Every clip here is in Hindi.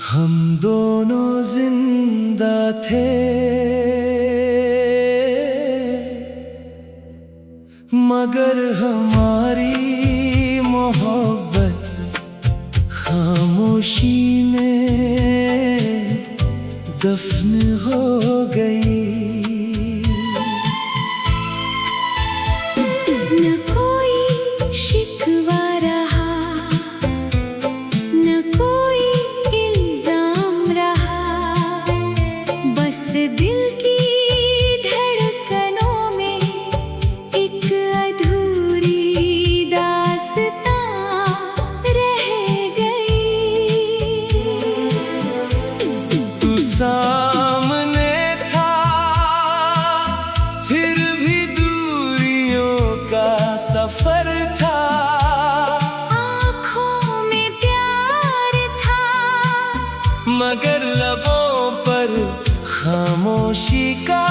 हम दोनों जिंदा थे मगर हमारी मोहब्बत खामोशी में दफन हो गई। न कोई शिकवा रहा, न कोई इल्जाम रहा, बस दिल की धड़कनों में एक अधूरी दास्तां रह गई। तू सामने था फिर भी दूरियों का सफर था, आँखों में प्यार था मगर लबों पर खामोशी का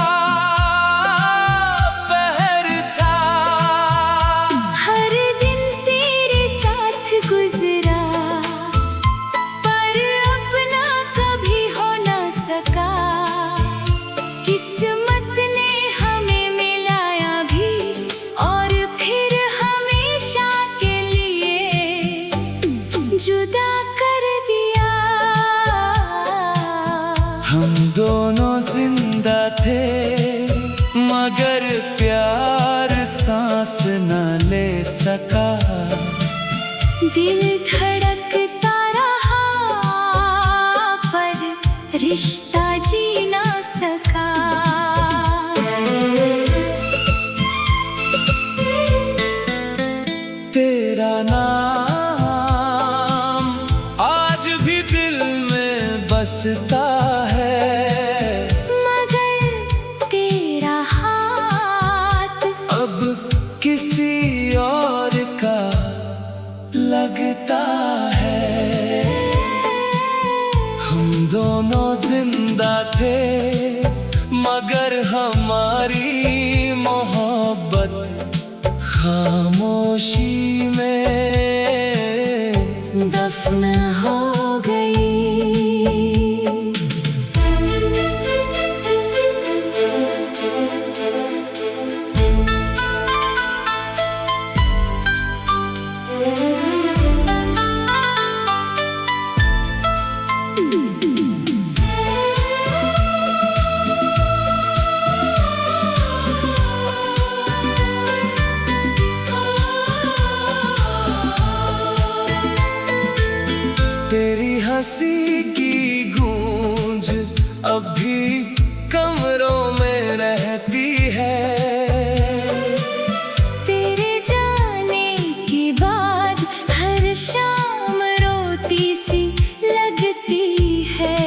पहर था। हर दिन तेरे साथ गुजरा पर अपना कभी हो ना सका। किस्मत ने हमें मिलाया भी और फिर हमेशा के लिए जुदा कर दिया। हम दोनों जिंदा थे मगर प्यार सांस न ले सका। दिल धड़कता रहा पर रिश्ता जी ना सका। तेरा नाम आज भी दिल में बसता है, मगर तेरा हाथ अब किसी और का लगता है। हम दोनों जिंदा थे मगर हमारी मोहब्बत खामोशी में दफन हो गई। तेरी हंसी की गूंज अब भी कमरों में रहती है। तेरे जाने के बाद हर शाम रोती सी लगती है।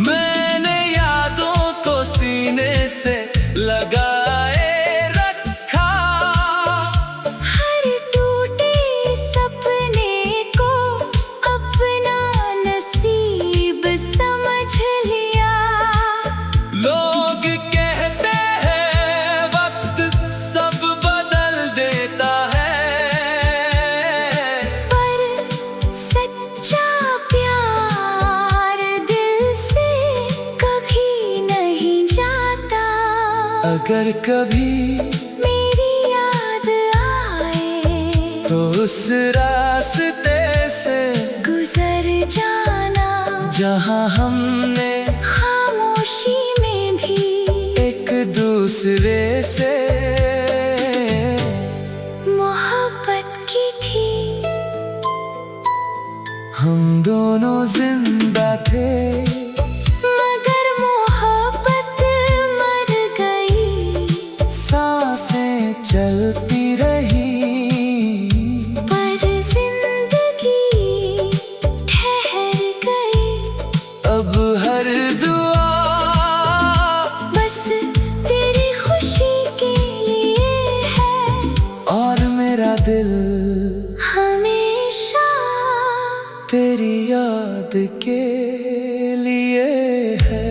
मैंने यादों को सीने से लगाए रखा, हर टूटे सपने को अपना नसीब समझ लिया। लोग कहते हैं वक्त सब बदल देता है, पर सच्चा प्यार दिल से कभी नहीं जाता। अगर कभी मेरी याद आए तो उस रास्ते से गुजर जाना, जहां हमने खामोशी में भी एक दूसरे से मोहब्बत की थी। हम दोनों जिंदा थे मगर मोहब्बत मर गई। सांसें चलती रही पर जिंदगी ठहर गई। अब हर दुआ बस तेरी खुशी के लिए है और मेरा दिल हमेशा तेरी याद के लिए है।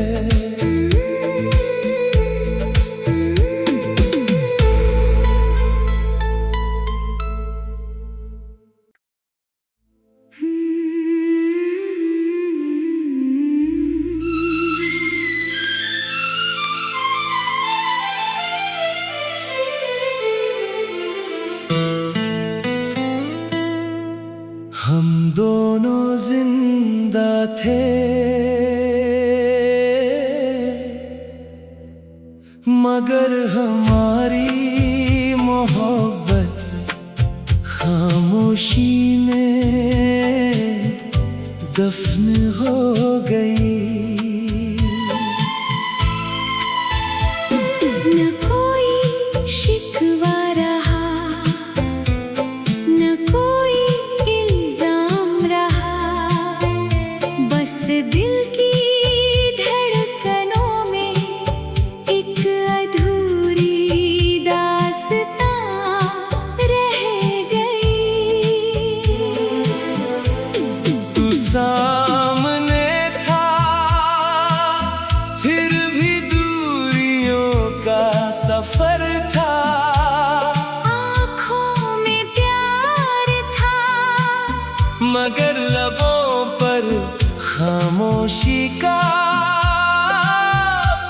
जिंदा थे मगर हमारी मोहब्बत खामोशी में दफन हो गई। न कोई शिकवा रहा, न कोई इल्जाम रहा, बस दिल की धड़कनों में एक अधूरी दास्तां रह गई। तू सामने था फिर भी दूरियों का सफर था, आँखों में प्यार था मगर लबों पर खामोशी का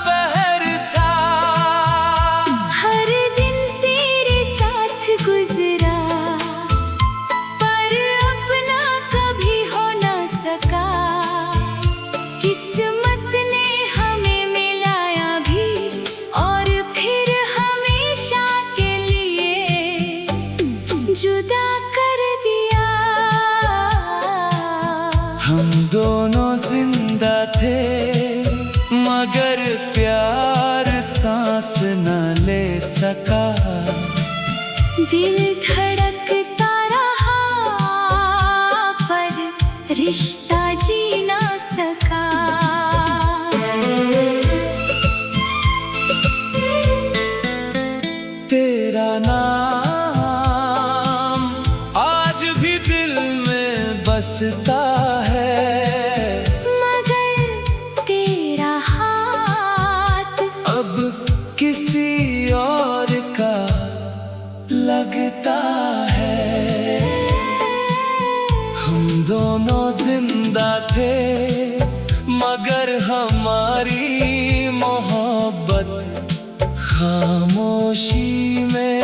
पहर था। हर दिन तेरे साथ गुजरा पर अपना कभी हो ना सका। किस्मत ने हमें मिलाया भी और फिर हमेशा के लिए जुदा कर दिया। हम दोनों जिंदा थे मगर प्यार सांस न ले सका। दिल धड़कता रहा पर रिश्ता जी ना सका। तेरा नाम आज भी दिल में बसता है, मगर तेरा हाथ अब किसी और का लगता है। हम दोनों जिंदा थे मगर हमारी मोहब्बत खामोशी में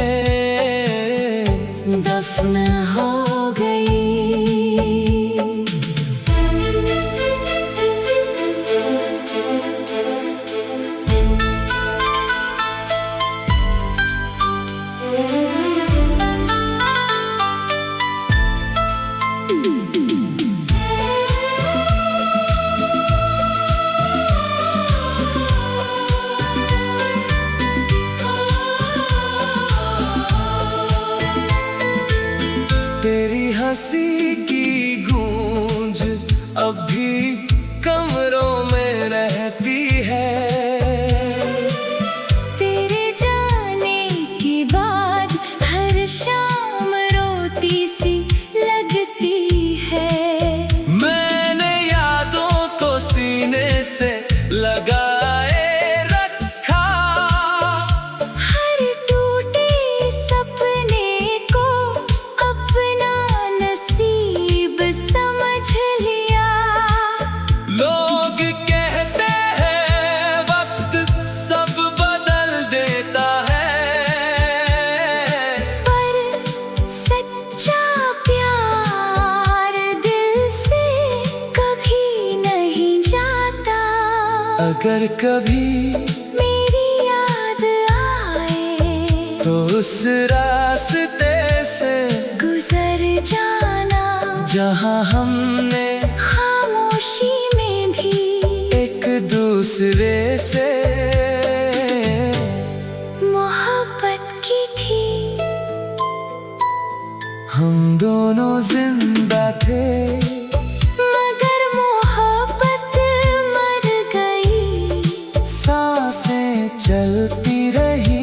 दफन हो गई। तेरी हंसी की गूंज अब भी कमरों में रहती है। तेरे जाने के बाद हर शाम रोती सी लगती है। मैंने यादों को सीने से लगाए रखा, हर टूटे सपने को अपना नसीब समझ लिया। लोग कहते हैं वक्त सब बदल देता है, पर सच्चा प्यार दिल से कभी नहीं जाता। अगर कभी मेरी याद आए तो उस रास्ते से गुजर जाना, जहां हमने खामोशी में भी एक दूसरे से मोहब्बत की थी। हम दोनों जिंदा थे मगर मोहब्बत मर गई। सांसें चलती रही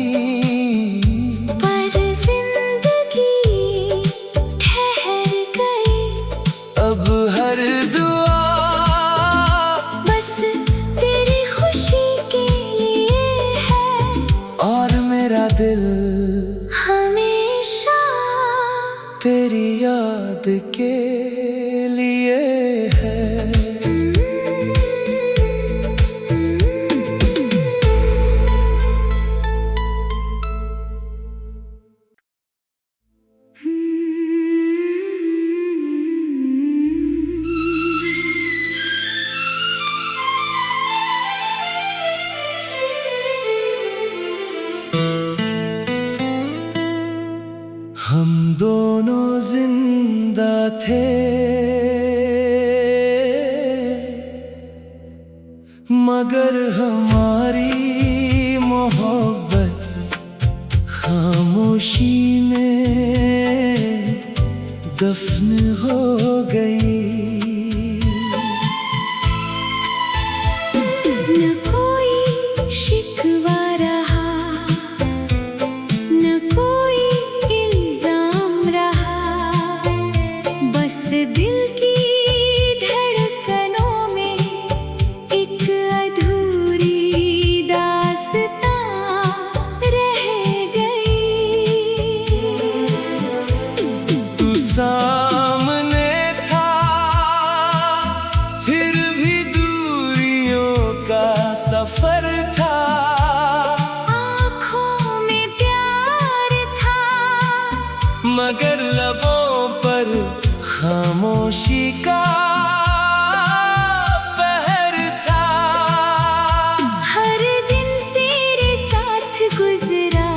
पर जिंदगी ठहर गई। अब हर दुआ बस तेरी खुशी के लिए है और मेरा दिल हमेशा तेरी याद के लिए है। थे मगर हमारी मोहब्बत खामोशी में दफन हो गई। न कोई शिकवा रहा, न कोई इल्जाम रहा, बस दिल की धड़कनों में एक अधूरी दास्तां रह गई। तू सामने था फिर भी दूरियों का सफर था, आँखों में प्यार था मगर लबों पर खामोशी का पहर था। हर दिन तेरे साथ गुजरा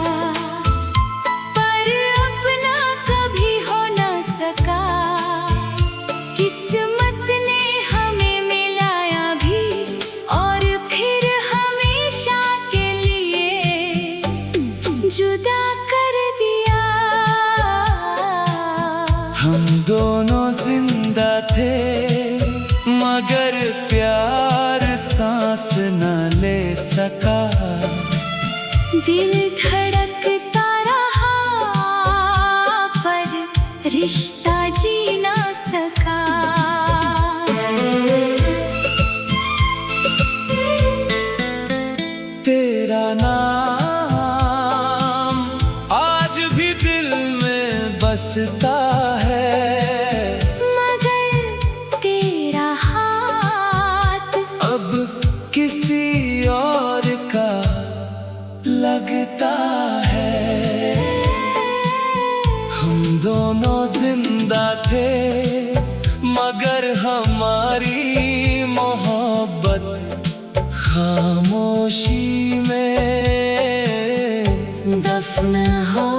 पर अपना कभी हो न सका। किस्मत ने हमें मिलाया भी और फिर हमेशा के लिए जुदा कर दिया। हम दोनों जिंदा थे मगर प्यार सांस न ले सका। दिल धड़कता रहा पर रिश्ता जी ना सका। तेरा नाम आज भी दिल में बसता है, मगर तेरा हाथ अब किसी और का लगता है। हम दोनों जिंदा थे मगर हमारी मोहब्बत खामोशी में दफन हो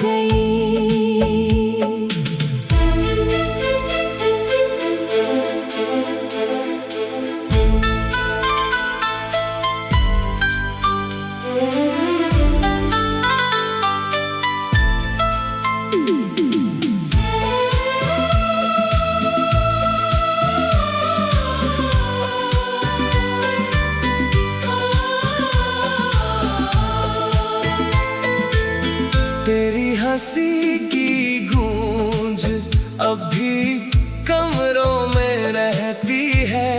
गई। तेरी हंसी की गूंज अब भी कमरों में रहती है।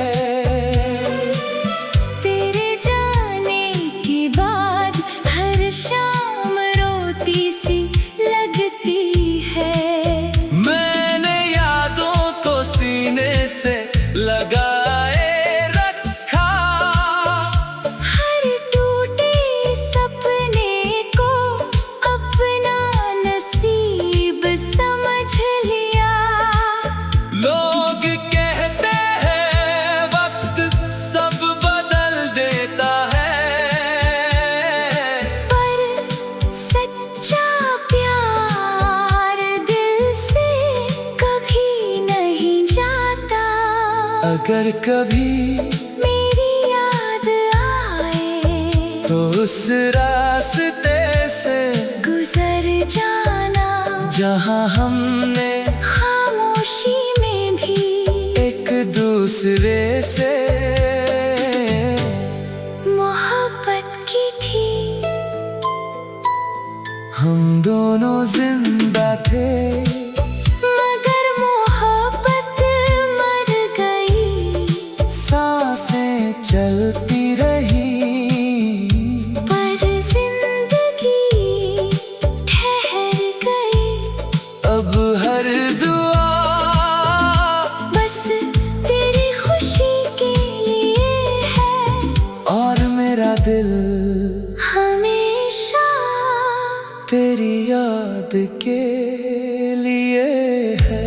तेरे जाने के बाद हर शाम रोती सी लगती है। मैंने यादों को सीने से लगाए रखा, हर टूटे सपने को अपना नसीब समझ लिया। लोग कहते हैं वक्त सब बदल देता है, पर सच्चा प्यार दिल से कभी नहीं जाता। अगर कभी मेरी याद आए तो उस रास्ते से गुजर जाना, जहां हमने खामोशी में भी एक दूसरे से मोहब्बत की थी। हम दोनों जिंदा थे मगर मोहब्बत मर गई। सांसें चलती रही पर जिंदगी ठहर गई। अब हर दुआ बस तेरी खुशी के लिए है और मेरा दिल हमेशा तेरी याद के लिए है।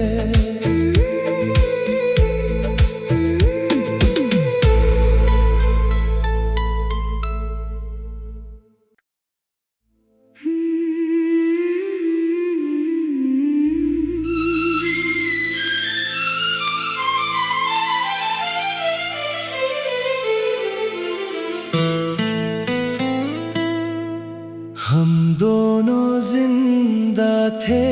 थे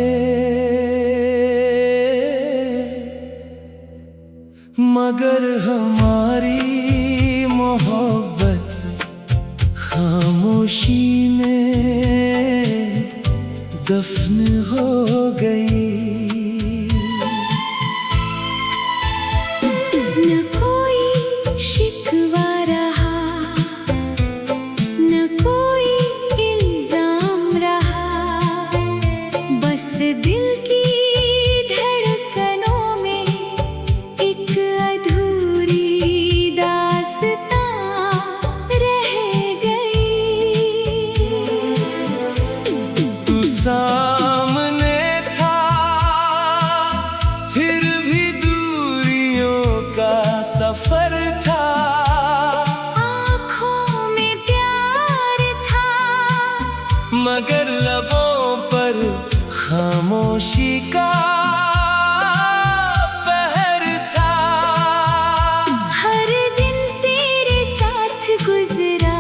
मगर हमारी मोहब्बत खामोशी में दफन हो गई। न कोई शिकवा रहा, न कोई इल्जाम रहा, बस दिल की धड़कनों में एक अधूरी दास्तां रह गई। तू सामने था फिर भी दूरियों का सफर था, आँखों में प्यार था मगर लबों पर खामोशी का पहर था। हर दिन तेरे साथ गुजरा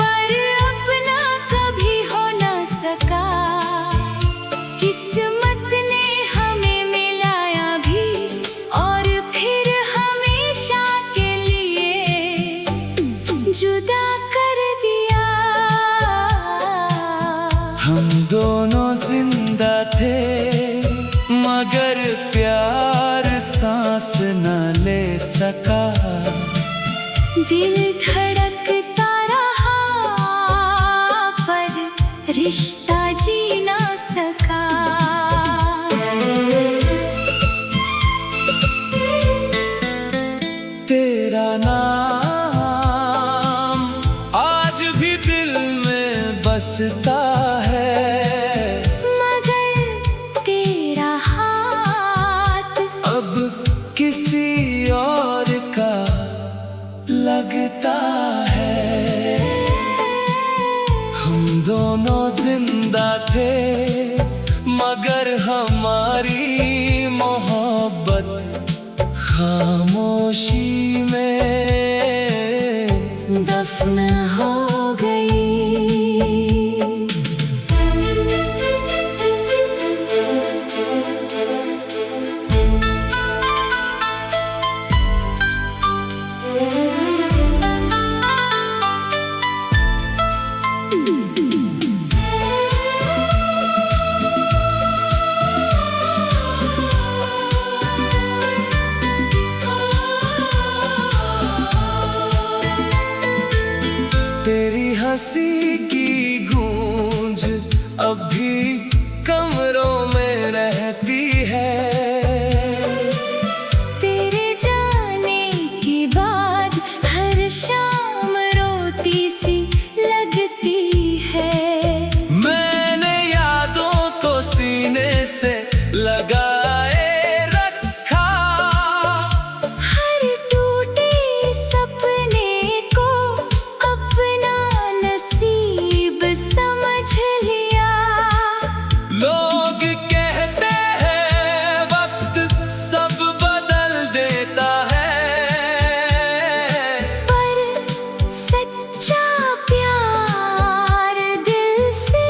पर अपना कभी हो ना सका। किस्मत ने हमें मिलाया भी और फिर हमेशा के लिए जुदा कर दिया। हम दोनों जिंदा थे मगर प्यार सांस न ले सका। दिल धड़कता रहा पर रिश्ता जी ना सका। तेरा नाम आज भी दिल में बसता है, मगर तेरा हाथ अब किसी और का लगता है। हम दोनों जिंदा थे मगर हमारी मोहब्बत खामोशी में दफन हो गई। तेरी हंसी की गूंज अब भी कमरों में रहती है। तेरे जाने के बाद हर शाम रोती सी लगती है। मैंने यादों को सीने से लगाए रखा, हर टूटे सपने को अपना नसीब समझ लिया। लोग कहते हैं वक्त सब बदल देता है, पर सच्चा प्यार दिल से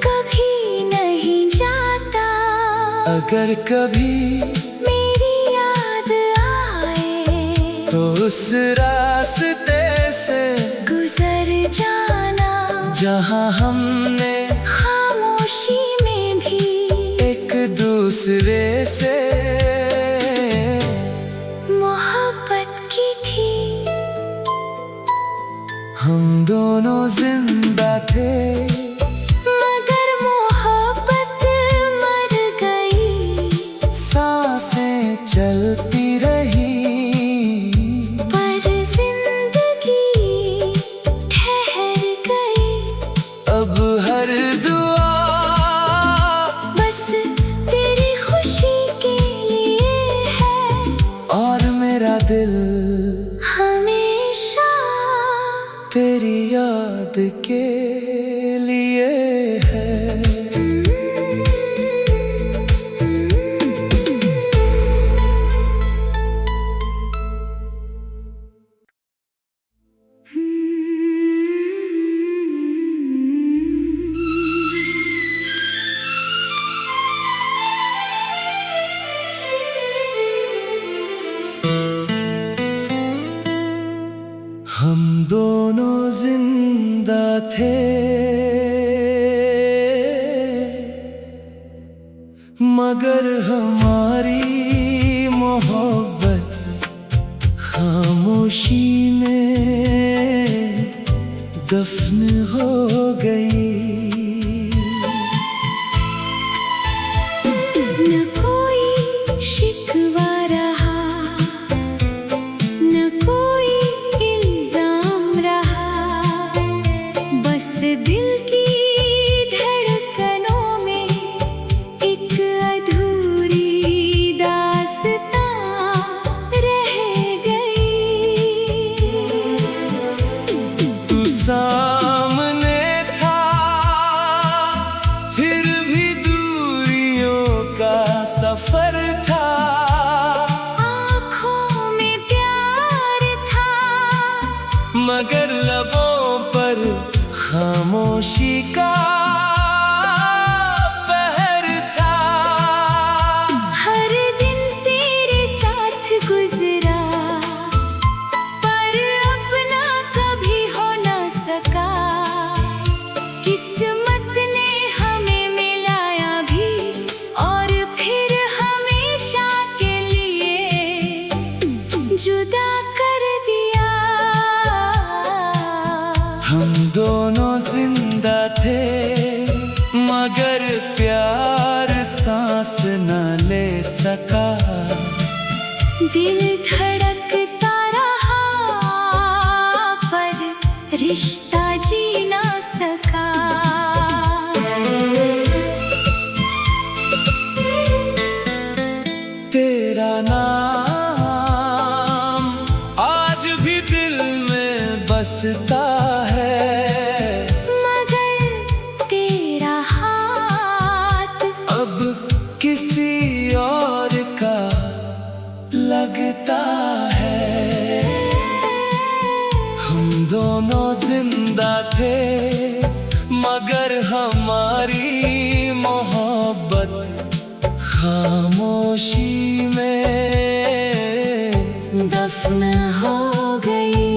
कभी नहीं जाता। अगर कभी मेरी याद आए तो उस रास्ते से गुजर जाना, जहां हमने खामोशी में भी एक दूसरे से मोहब्बत की थी। हम दोनों जिंदा थे मगर मोहब्बत मर गई। सांसें चलती रही पर जिंदगी ठहर गई। अब हर दुआ बस तेरी खुशी के लिए है और मेरा दिल हमेशा तेरी याद के लिए है। दोनों जिंदा थे मगर हमारी मोहब्बत खामोशी में दफन हो गई। न कोई शिकवा रहा, न कोई इल्जाम रहा, बस दिल की धड़कनों में एक अधूरी दास्तां रह गई। तू सामने था फिर भी दूरियों का सफर था, आँखों में प्यार था मगर लबों पर खामोशी का पहर था। हर दिन तेरे साथ गुजरा पर अपना कभी हो न सका। किस्मत ने हमें मिलाया भी और फिर हमेशा के लिए जुदा कर दिया। हम दोनों जिंदा थे मगर प्यार सांस न ले सका। दिल धड़कता रहा पर रिश्ता जी ना सका। तेरा नाम आज भी दिल में बसता है, मगर तेरा हाथ अब किसी और का लगता है। हम दोनों जिंदा थे मगर हमारी मोहब्बत खामोशी में दफन हो गई।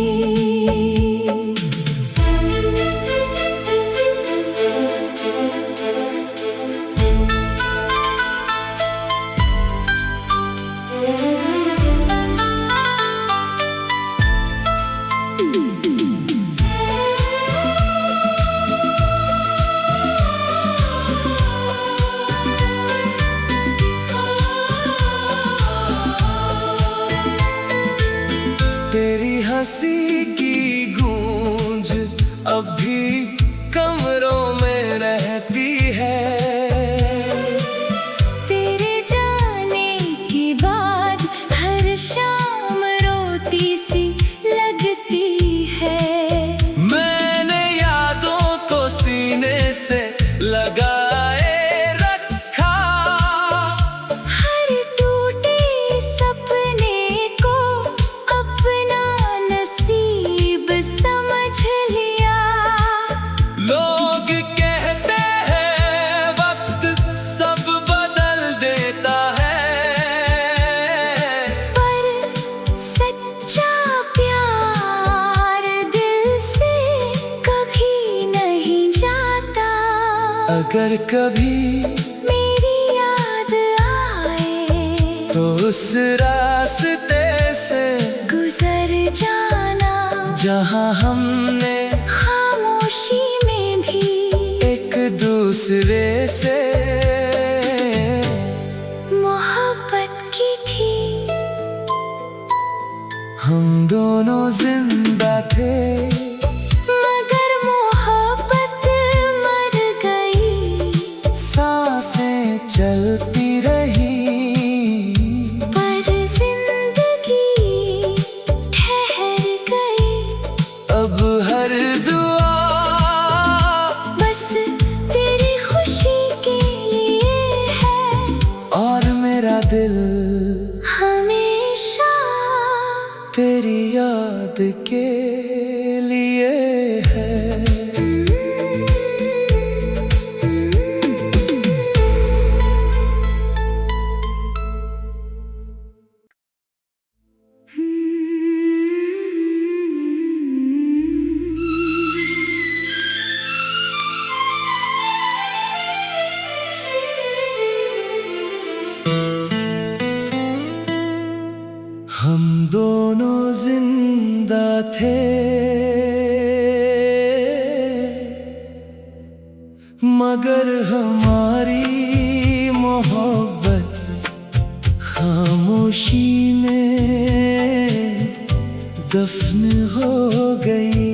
तेरी हंसी की गूंज अब भी कमरों में रहती है। तेरे जाने के बाद हर शाम रोती सी लगती है। मैंने यादों को सीने से लगाए रखा, हर टूटे सपने को अपना नसीब समझ लिया। लोग कहते हैं वक्त सब बदल देता है, पर सच्चा प्यार दिल से कभी नहीं जाता। अगर कभी मेरी याद आए तो उस रास्ते से गुजर जाना, जहां हमने खामोशी में भी एक दूसरे से मोहब्बत की थी। हम दोनों जिंदा थे मगर मोहब्बत मर गई। सांसें चलती रही पर जिंदगी ठहर गई। अब हर दुआ बस तेरी खुशी के लिए है और मेरा दिल हमेशा तेरी याद के लिए है। दोनों जिंदा थे मगर हमारी मोहब्बत खामोशी में दफन हो गई।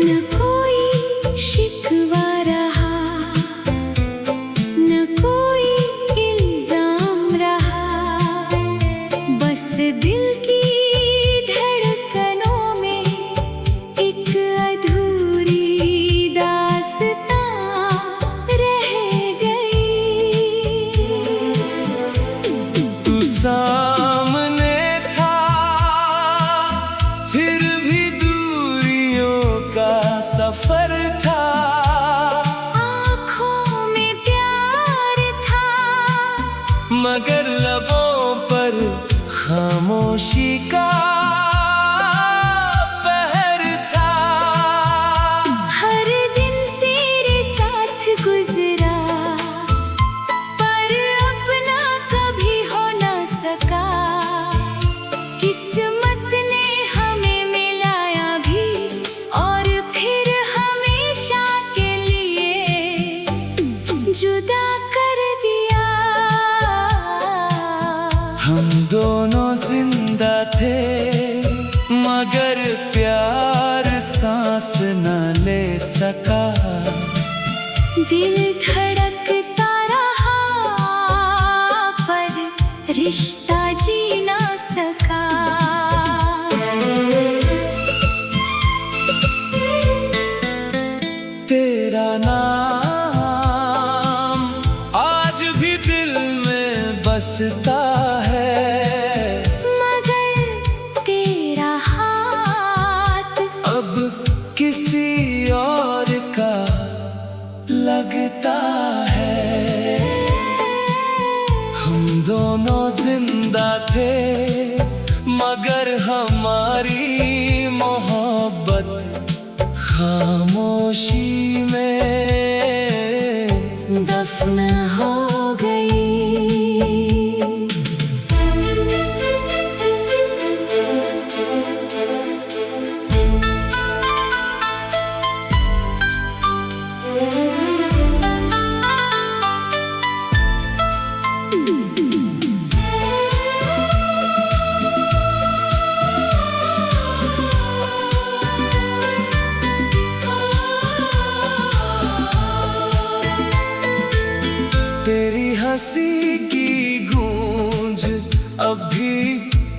न कोई शिकवा रहा, न कोई इल्जाम रहा, बस दिल की धड़कनों में एक अधूरी दास्तां रह गई। तू सामने था फिर भी दूरियों का सफर था, आँखों में प्यार था मगर लबों पर खामोशी का पहर था। हर दिन तेरे साथ गुजरा पर अपना कभी हो ना सका। किस्मत ने हमें मिलाया भी और फिर हमेशा के लिए जुदा कर दिया। हम दोनों जिंदा थे मगर प्यार सांस न ले सका। दिल धड़कता रहा पर रिश्ता जी ना सका। तेरा नाम आज भी दिल में बसता है, मगर तेरा हाथ अब किसी और का लगता है। हम दोनों जिंदा थे मगर हमारी मोहब्बत खामोशी में दफन हो गई। तेरी हंसी की गूंज अब भी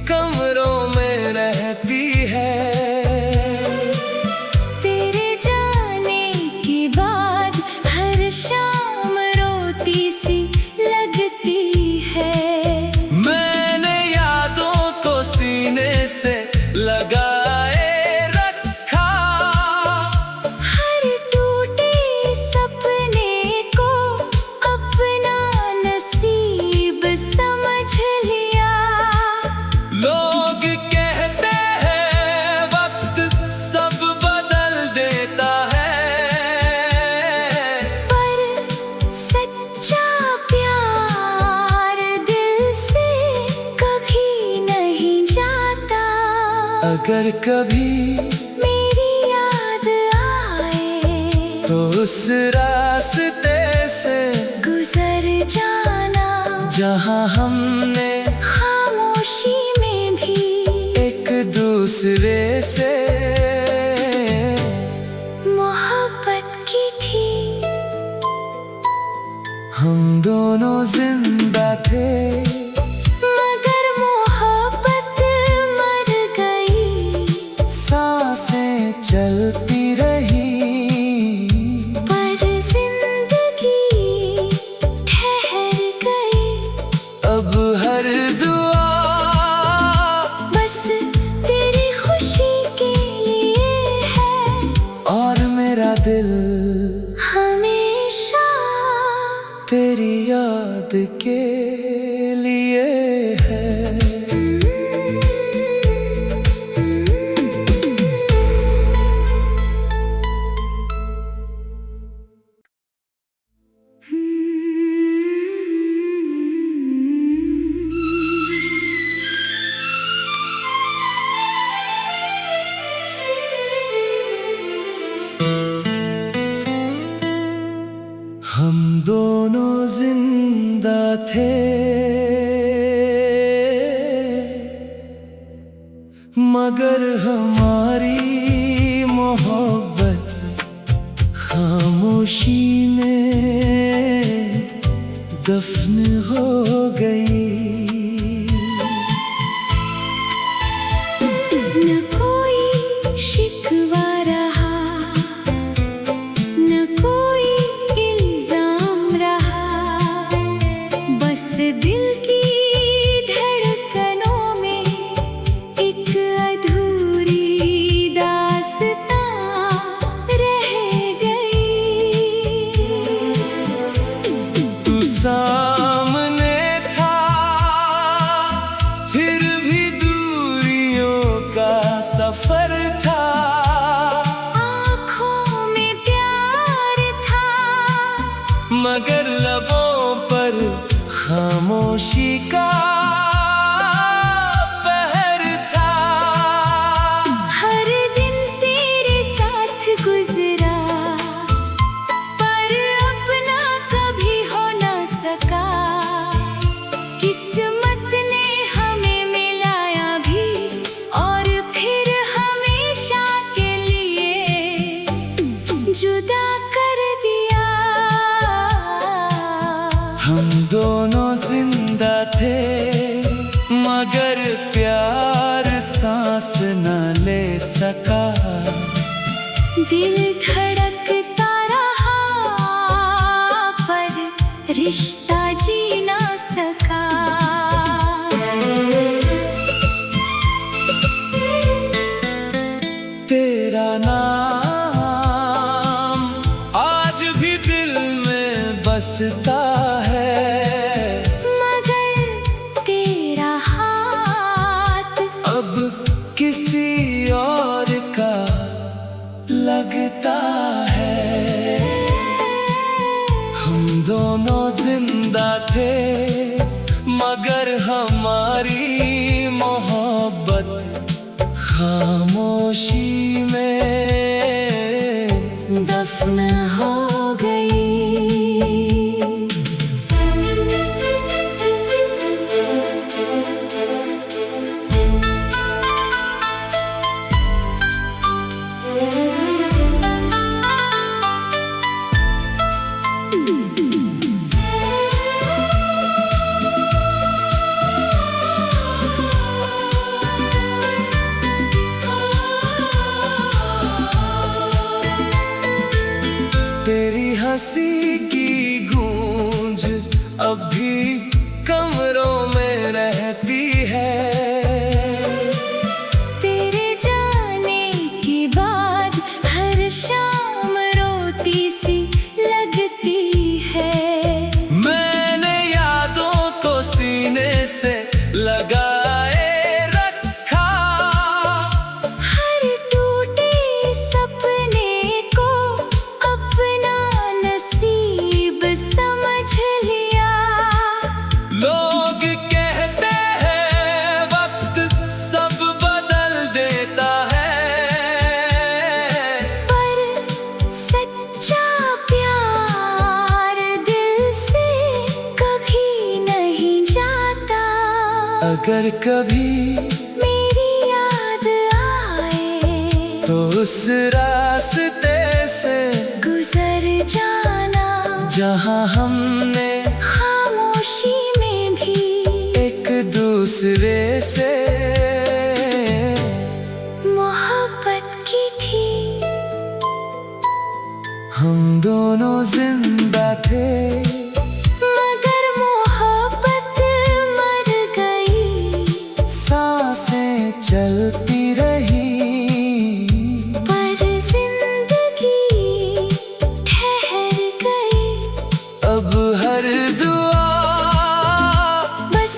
कमरों में रहती है। तेरे जाने के बाद हर शाम रोती सी लगती है। मैंने यादों को सीने से लगाए रखा, हर टूटे सपने को अपना नसीब समझ लिया। लोग कहते हैं वक्त सब बदल देता है, पर सच्चा प्यार दिल से कभी नहीं जाता। अगर कभी मेरी याद आए तो उस रास्ते से गुजर जाना, जहां हमने खामोशी में भी एक दूसरे से मोहब्बत की थी। हम दोनों जिंदा थे मगर मोहब्बत मर गई। सांसें चलती रही पर जिंदगी ठहर गई। अब हर दुआ बस तेरी खुशी के लिए है और मेरा दिल हमेशा तेरी याद के लिए है। मगर हमारी मोहब्बत खामोशी में दफन हो गई। न कोई शिकवा रहा, न कोई इल्जाम रहा, बस दिल की धड़कनों में एक अधूरी दास्तां रह गई। तू सामने था फिर भी दूरियों का सफर था, आँखों में प्यार था मगर लबों पर खामोशी का पहर था। हर दिन तेरे साथ गुजरा पर अपना कभी हो ना सका। किस्मत ने हमें मिलाया भी और फिर हमेशा के लिए जुदा कर दिया। हम दोनों जिंदा थे मगर प्यार सांस न ले सका। दिल धड़कता रहा पर रिश्ता जी ना सका। तेरा नाम आज भी दिल में बसता है, मगर तेरा हाथ अब किसी और का लगता है। हम दोनों जिंदा थे मगर हमारी मोहब्बत खामोशी में दफन हो गई। तेरी हंसी की गूंज अब भी कमरों में रहती है। तेरे जाने के बाद हर शाम रोती सी लगती है। मैंने यादों को सीने से लगाए रखा, हर टूटे सपने को अपना नसीब समझ लिया। लोग कहते हैं वक्त सब बदल देता है, पर सच्चा प्यार दिल से कभी नहीं जाता। अगर कभी मेरी याद आए तो उस रास्ते से गुजर जाना, जहां हमने खामोशी में भी एक दूसरे से मोहब्बत की थी। हम दोनों जिंदा थे मगर मोहब्बत मर गई। सांसें चलती रही पर जिंदगी ठहर गई। अब हर दुआ बस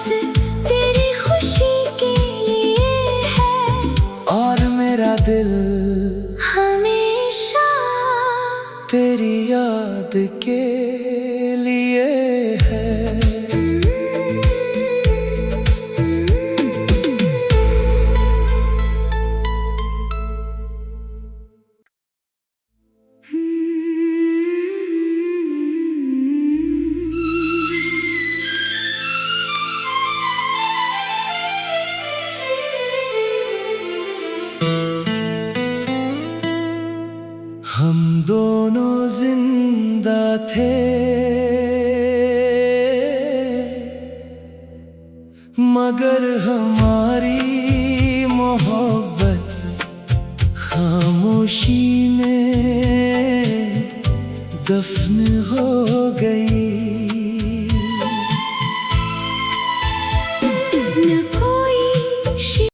तेरी खुशी के लिए है और मेरा दिल हमेशा तेरी याद के लिए है। मगर हमारी मोहब्बत खामोशी में दफन हो गई। न